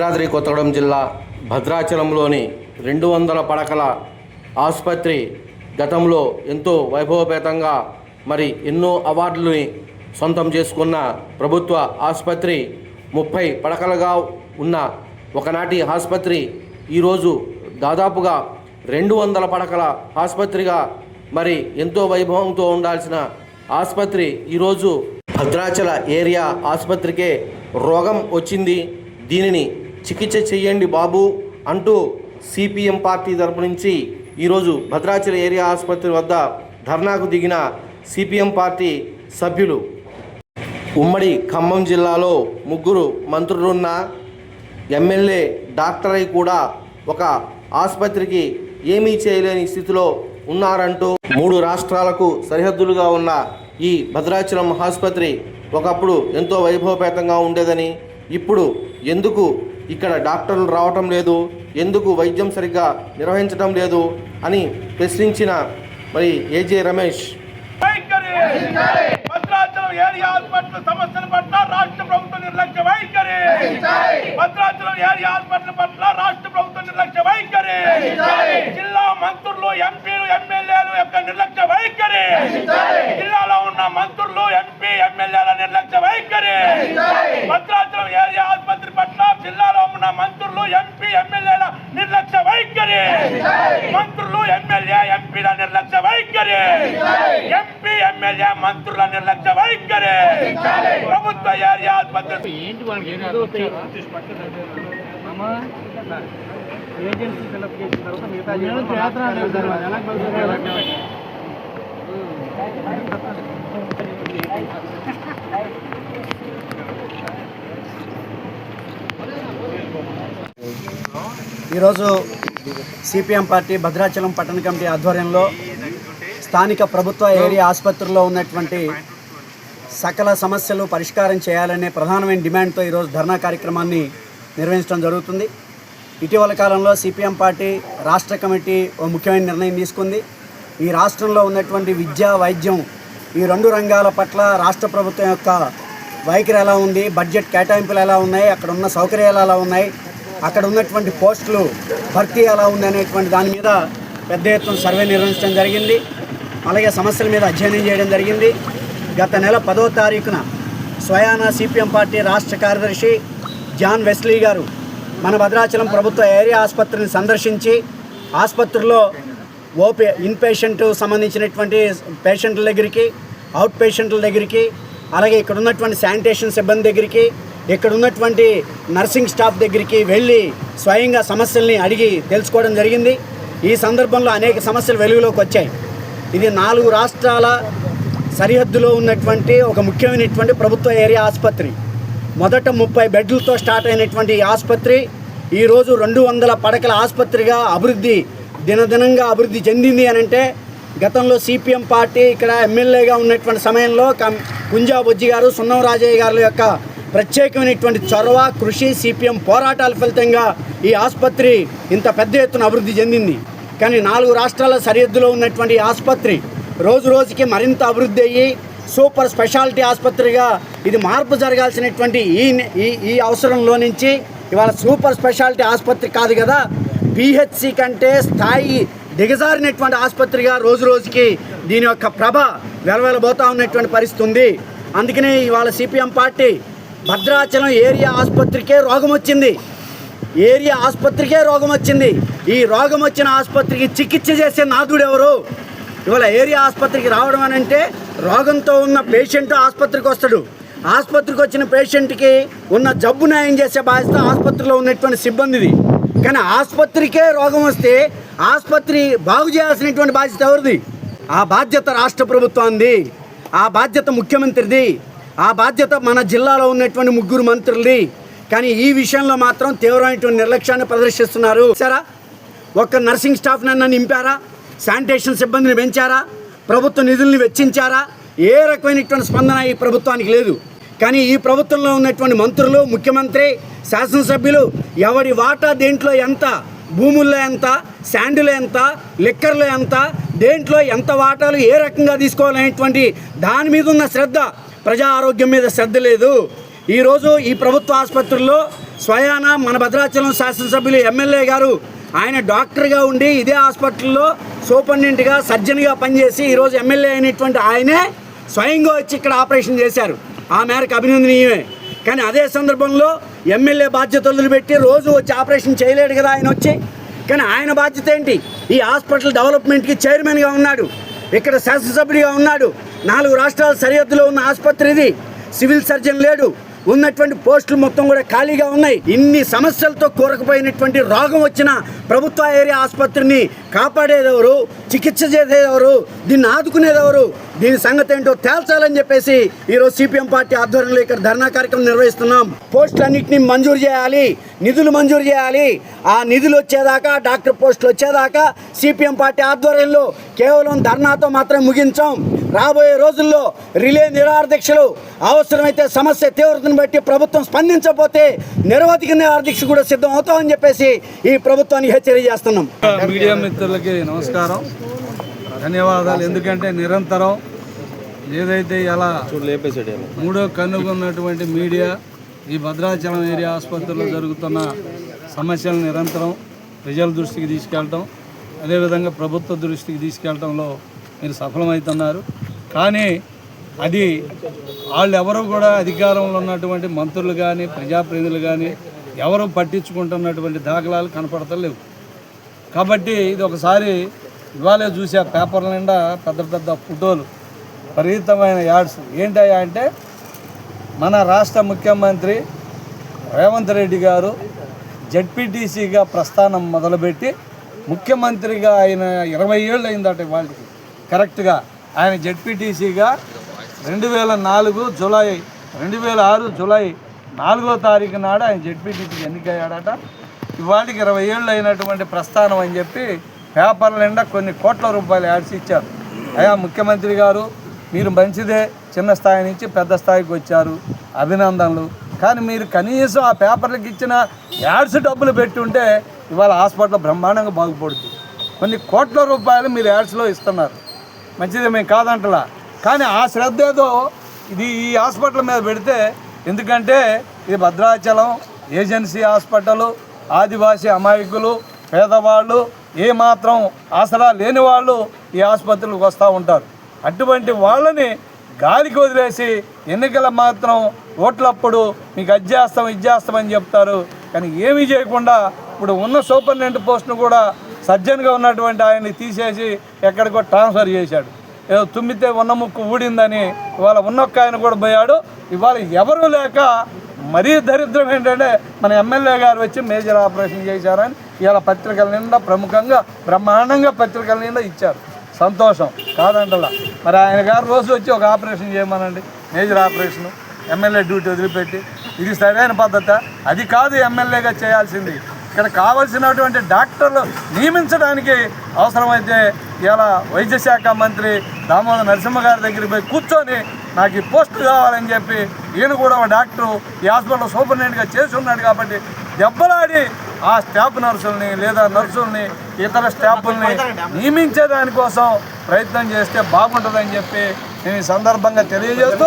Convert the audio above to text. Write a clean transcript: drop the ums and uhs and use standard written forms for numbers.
భద్రాద్రి కొత్తగూడెం జిల్లా భద్రాచలంలోని 200 పడకల ఆసుపత్రి గతంలో ఎంతో వైభవపేతంగా మరి ఎన్నో అవార్డులని సొంతం చేసుకున్న ప్రభుత్వ ఆసుపత్రి 30 పడకలుగా ఉన్న ఒకనాటి ఆసుపత్రి ఈరోజు దాదాపుగా 200 పడకల ఆసుపత్రిగా మరి ఎంతో వైభవంతో ఉండాల్సిన ఆసుపత్రి ఈరోజు భద్రాచల ఏరియా ఆసుపత్రికే రోగం వచ్చింది. దీనిని చికిత్స చేయండి బాబు అంటూ సిపిఎం పార్టీ తరపు నుంచి ఈరోజు భద్రాచల ఏరియా ఆసుపత్రి వద్ద ధర్నాకు దిగిన సిపిఎం పార్టీ సభ్యులు. ఉమ్మడి ఖమ్మం జిల్లాలో 3 మంత్రులున్న ఎమ్మెల్యే డాక్టర్ అయి కూడా ఒక ఆసుపత్రికి ఏమీ చేయలేని స్థితిలో ఉన్నారంటూ 3 రాష్ట్రాలకు సరిహద్దులుగా ఉన్న ఈ భద్రాచలం ఆసుపత్రి ఒకప్పుడు ఎంతో వైభవపేతంగా ఉండేదని, ఇప్పుడు ఎందుకు ఇక్కడ డాక్టర్లు రావటం లేదు, ఎందుకు వైద్యం సరిగ్గా నిర్వహించడం లేదు అని ప్రశ్నించిన మరి ఏజే రమేష్ భద్రాచలం ఏరియా హాస్పిటల్ సమస్యల పట్ల రాష్ట్ర ప్రభుత్వం నిర్లక్ష్య వైఖరి, భద్రాచలం ఏరియా హాస్పిటల్ పట్ల రాష్ట్ర ప్రభుత్వం నిర్లక్ష్య వైఖరి, జిల్లా మంత్రులు ఎంపీలు ఎమ్మెల్యేలు యొక్క నిర్లక్ష్య వైఖరి, జిల్లాలో ఉన్న మంత్రులు ఎంపీ ఎమ్మెల్యేల నిర్లక్ష్య వైఖరి, భద్రాచలం ఏరియా ఆసుపత్రి పట్ల జిల్లాలో ఉన్న మంత్రులు ఎంపీ ఎమ్మెల్యేల నిర్లక్ష్య వైఖరి, మంత్రులు ఎమ్మెల్యే ఎంపీల నిర్లక్ష్య వైఖరి, ఎంపీ ఎమ్మెల్యే మంత్రుల నిర్లక్ష్య వైఖరి, ప్రభుత్వ ఏరియా ఆసుపత్రి ఈరోజు సిపిఎం పార్టీ భద్రాచలం పట్టణ కమిటీ ఆధ్వర్యంలో స్థానిక ప్రభుత్వ ఏరియా ఆసుపత్రిలో ఉన్నటువంటి సకల సమస్యలు పరిష్కారం చేయాలనే ప్రధానమైన డిమాండ్తో ఈరోజు ధర్నా కార్యక్రమాన్ని నిర్వహించడం జరుగుతుంది. ఇటీవల కాలంలో సిపిఎం పార్టీ రాష్ట్ర కమిటీ ఓ ముఖ్యమైన నిర్ణయం తీసుకుంది. ఈ రాష్ట్రంలో ఉన్నటువంటి విద్య, వైద్యం ఈ 2 రంగాల పట్ల రాష్ట్ర ప్రభుత్వం యొక్క వైఖరి ఎలా ఉంది, బడ్జెట్ కేటాయింపులు ఎలా ఉన్నాయి, అక్కడ ఉన్న సౌకర్యాలు ఎలా ఉన్నాయి, అక్కడ ఉన్నటువంటి పోస్టులు భర్తీ ఎలా ఉంది అనేటువంటి దాని మీద పెద్ద ఎత్తున సర్వే నిర్వహించడం జరిగింది. అలాగే సమస్యల మీద అధ్యయనం చేయడం జరిగింది. గత నెల 10వ తారీఖున స్వయానా సిపిఎం పార్టీ రాష్ట్ర కార్యదర్శి జాన్ వెస్లీ గారు మన భద్రాచలం ప్రభుత్వ ఏరియా ఆసుపత్రిని సందర్శించి ఆసుపత్రిలో ఇన్పేషెంట్ సంబంధించినటువంటి పేషెంట్ల దగ్గరికి, అవుట్ పేషెంట్ల దగ్గరికి, అలాగే ఇక్కడ ఉన్నటువంటి శానిటేషన్ సిబ్బంది దగ్గరికి, ఇక్కడ ఉన్నటువంటి నర్సింగ్ స్టాఫ్ దగ్గరికి వెళ్ళి స్వయంగా సమస్యల్ని అడిగి తెలుసుకోవడం జరిగింది. ఈ సందర్భంలో అనేక సమస్యలు వెలుగులోకి వచ్చాయి. ఇది 4 రాష్ట్రాల సరిహద్దులో ఉన్నటువంటి ఒక ముఖ్యమైనటువంటి ప్రభుత్వ ఏరియా ఆసుపత్రి. మొదట 30 బెడ్లతో స్టార్ట్ అయినటువంటి ఈ ఆసుపత్రి ఈరోజు 200 పడకల ఆసుపత్రిగా దినదినంగా అభివృద్ధి చెందింది అని అంటే, గతంలో సిపిఎం పార్టీ ఇక్కడ ఎమ్మెల్యేగా ఉన్నటువంటి సమయంలో కుంజా బొజ్జి గారు, సున్నం రాజయ్య గారి యొక్క ప్రత్యేకమైనటువంటి చొరవ, కృషి, సిపిఎం పోరాటాల ఫలితంగా ఈ ఆసుపత్రి ఇంత పెద్ద ఎత్తున అభివృద్ధి చెందింది. కానీ 4 రాష్ట్రాల సరిహద్దులో ఉన్నటువంటి ఆసుపత్రి రోజు రోజుకి మరింత అభివృద్ధి అయ్యి సూపర్ స్పెషాలిటీ ఆసుపత్రిగా ఇది మార్పు జరగాల్సినటువంటి ఈ అవసరంలో నుంచి ఇవాళ సూపర్ స్పెషాలిటీ ఆసుపత్రి కాదు కదా, పిహెచ్సి కంటే స్థాయి దిగజారినటువంటి ఆసుపత్రిగా రోజు రోజుకి దీని యొక్క ప్రభ వెలవెలబోతూ ఉన్నటువంటి పరిస్థితి ఉంది. అందుకనే ఇవాళ సిపిఎం పార్టీ భద్రాచలం ఏరియా ఆసుపత్రికే రోగం వచ్చింది. ఏరియా ఆసుపత్రికే రోగం వచ్చింది. ఈ రోగం వచ్చిన ఆసుపత్రికి చికిత్స చేసే నాథుడు ఎవరు? ఇవాళ ఏరియా ఆసుపత్రికి రావడం అని అంటే రోగంతో ఉన్న పేషెంట్ ఆసుపత్రికి వస్తాడు. ఆసుపత్రికి వచ్చిన పేషెంట్కి ఉన్న జబ్బు న్యాయం చేసే బాధ్యత ఆసుపత్రిలో ఉన్నటువంటి సిబ్బందిది. కానీ ఆసుపత్రికే రోగం వస్తే ఆసుపత్రి బాగు చేయాల్సినటువంటి బాధ్యత ఎవరిది? ఆ బాధ్యత రాష్ట్ర ప్రభుత్వానికి, ఆ బాధ్యత ముఖ్యమంత్రిది, ఆ బాధ్యత మన జిల్లాలో ఉన్నటువంటి 3 మంత్రులది. కానీ ఈ విషయంలో మాత్రం తీవ్రమైనటువంటి నిర్లక్ష్యాన్ని ప్రదర్శిస్తున్నారు. సరే, ఒక్క నర్సింగ్ స్టాఫ్ నన్ను నింపారా? శానిటేషన్ సిబ్బందిని పెంచారా? ప్రభుత్వ నిధుల్ని వెచ్చించారా? ఏ రకమైనటువంటి స్పందన ఈ ప్రభుత్వానికి లేదు. కానీ ఈ ప్రభుత్వంలో ఉన్నటువంటి మంత్రులు, ముఖ్యమంత్రి, శాసనసభ్యులు ఎవరి వాటా దేంట్లో ఎంత, భూముల్లో ఎంత, శాండ్లో ఎంత, లిక్కర్లో ఎంత, దేంట్లో ఎంత వాటాలు ఏ రకంగా తీసుకోవాలనేటువంటి దాని మీద ఉన్న శ్రద్ధ, ప్రజా ఆరోగ్యం మీద శ్రద్ధ లేదు. ఈరోజు ఈ ప్రభుత్వ ఆసుపత్రుల్లో స్వయాన మన భద్రాచలం శాసనసభ్యులు ఎమ్మెల్యే గారు ఆయన డాక్టర్గా ఉండి ఇదే హాస్పిటల్లో సూపరింటెండెంట్గా సర్జన్గా పనిచేసి ఈరోజు ఎమ్మెల్యే అయినటువంటి ఆయనే స్వయంగా వచ్చి ఇక్కడ ఆపరేషన్ చేశారు. ఆ మేరకు అభినందనీయమే. కానీ అదే సందర్భంలో ఎమ్మెల్యే బాధ్యతలు పెట్టి రోజు వచ్చి ఆపరేషన్ చేయలేడు కదా ఆయన వచ్చి. కానీ ఆయన బాధ్యత ఏంటి? ఈ హాస్పిటల్ డెవలప్మెంట్కి చైర్మన్గా ఉన్నాడు, ఇక్కడ శాసనసభ్యుడిగా ఉన్నాడు. 4 రాష్ట్రాల సరిహద్దులో ఉన్న ఆసుపత్రి ఇది. సివిల్ సర్జన్ లేడు, ఉన్నటువంటి పోస్టులు మొత్తం కూడా ఖాళీగా ఉన్నాయి. ఇన్ని సమస్యలతో కూరకపోయినటువంటి రోగం వచ్చిన ప్రభుత్వ ఏరియా ఆసుపత్రిని కాపాడేదెవరు, చికిత్స చేసేదెవరు, దీన్ని ఆదుకునేదెవరు, దీని సంగతి ఏంటో తేల్చాలని చెప్పేసి ఈరోజు సిపిఎం పార్టీ ఆధ్వర్యంలో ఇక్కడ ధర్నా కార్యక్రమం నిర్వహిస్తున్నాం. పోస్టులన్నింటినీ మంజూరు చేయాలి, నిధులు మంజూరు చేయాలి. ఆ నిధులు వచ్చేదాకా, డాక్టర్ పోస్టులు వచ్చేదాకా సిపిఎం పార్టీ ఆధ్వర్యంలో కేవలం ధర్నాతో మాత్రమే ముగించాం. రాబోయే రోజుల్లో రిలే నిరాహారదీక్షలు, అవసరమైతే సమస్య తీవ్రతను బట్టి ప్రభుత్వం స్పందించకపోతే నిరవధిక నిరాహారదీక్ష కూడా సిద్ధం అవుతామని చెప్పేసి ఈ ప్రభుత్వానికి హెచ్చరిక చేస్తున్నాం. మీడియా మిత్రులకి నమస్కారం, ధన్యవాదాలు. ఎందుకంటే నిరంతరం ఏదైతే ఇలా మూడో కన్నుకున్నటువంటి మీడియా ఈ భద్రాచలం ఏరియా ఆసుపత్రిలో జరుగుతున్న సమస్యలు నిరంతరం ప్రజల దృష్టికి తీసుకెళ్ళటం, అదేవిధంగా ప్రభుత్వ దృష్టికి తీసుకెళ్ళటంలో మీరు సఫలమవుతున్నారు. కానీ అది వాళ్ళు ఎవరు కూడా అధికారంలో ఉన్నటువంటి మంత్రులు కానీ ప్రజాప్రతినిధులు కానీ ఎవరు పట్టించుకుంటున్నటువంటి దాఖలాలు కనపడతలేవు. కాబట్టి ఇది ఒకసారి ఇవాళే చూసే పేపర్ల నిండా పెద్ద పెద్ద ఫోటోలు, విపరీతమైన యాడ్స్. ఏంటయ్యా అంటే మన రాష్ట్ర ముఖ్యమంత్రి రేవంత్ రెడ్డి గారు జెడ్పీటీసీగా ప్రస్థానం మొదలుపెట్టి ముఖ్యమంత్రిగా ఆయన 20 ఏళ్ళు అయిందట వాళ్ళకి. కరెక్ట్గా ఆయన జెడ్పీటీసీగా 2004 జూలై 2006 జూలై 4వ తారీఖు నాడు ఆయన జెడ్పీటీసీకి ఎన్నికయ్యాడట. ఇవాళకి 20 ఏళ్ళు అయినటువంటి ప్రస్థానం అని చెప్పి పేపర్ల నిండా కొన్ని కోట్ల రూపాయలు యాడ్స్ ఇచ్చారు. అయ్యా ముఖ్యమంత్రి గారు, మీరు మంచిదే, చిన్న స్థాయి నుంచి పెద్ద స్థాయికి వచ్చారు, అభినందనలు. కానీ మీరు కనీసం ఆ పేపర్లకు ఇచ్చిన యాడ్స్ డబ్బులు పెట్టి ఉంటే ఇవాళ హాస్పిటల్ బ్రహ్మాండంగా బాగుపడుతుంది. కొన్ని కోట్ల రూపాయలు మీరు యాడ్స్లో ఇస్తున్నారు, మంచిదే, మేము కాదంటలా. కానీ ఆ శ్రద్ధ ఏదో ఇది ఈ హాస్పిటల్ మీద పెడితే, ఎందుకంటే ఇది భద్రాచలం ఏజెన్సీ హాస్పిటల్, ఆదివాసీ అమాయకులు, పేదవాళ్ళు, ఏమాత్రం ఆసరా లేని వాళ్ళు ఈ ఆసుపత్రికి వస్తూ ఉంటారు. అటువంటి వాళ్ళని గాలికి వదిలేసి ఎన్నికల మాత్రం ఓట్లప్పుడు మీకు అది చేస్తాం ఇది చేస్తామని చెప్తారు. కానీ ఏమీ చేయకుండా ఇప్పుడు ఉన్న సూపరింటెండెంట్ పోస్టును కూడా సర్జన్గా ఉన్నటువంటి ఆయన్ని తీసేసి ఎక్కడికో ట్రాన్స్ఫర్ చేశాడు. ఏదో తుమ్మితే ఉన్న ముక్కు ఊడిందని ఇవాళ ఉన్నొక్క ఆయన కూడా పోయాడు. ఇవాళ ఎవరు లేక మరీ దరిద్రం ఏంటంటే మన ఎమ్మెల్యే గారు వచ్చి మేజర్ ఆపరేషన్ చేశారని ఇవాళ పత్రికల నిండా ప్రముఖంగా బ్రహ్మాండంగా పత్రికల నిండా ఇచ్చారు. సంతోషం, కాదంటలా. మరి ఆయన గారు రోజు వచ్చి ఒక ఆపరేషన్ చేయమనండి, మేజర్ ఆపరేషను, ఎమ్మెల్యే డ్యూటీ వదిలిపెట్టి. ఇది సరైన పద్ధతి? అది కాదు ఎమ్మెల్యేగా చేయాల్సింది. ఇక్కడ కావాల్సినటువంటి డాక్టర్లు నియమించడానికి అవసరమైతే ఇలా వైద్య శాఖ మంత్రి దామోదర్ నరసింహ గారి దగ్గరికి పోయి కూర్చొని నాకు ఈ పోస్ట్ కావాలని చెప్పి ఈయన కూడా ఒక డాక్టరు ఈ హాస్పిటల్లో సూపరింటెండెంట్గా చేసి ఉన్నాడు. కాబట్టి దెబ్బలాడి ఆ స్టాఫ్ నర్సుల్ని లేదా నర్సుల్ని ఇతర స్టాఫ్ని నియమించే దానికోసం ప్రయత్నం చేస్తే బాగుంటుందని చెప్పి నేను ఈ సందర్భంగా తెలియజేస్తూ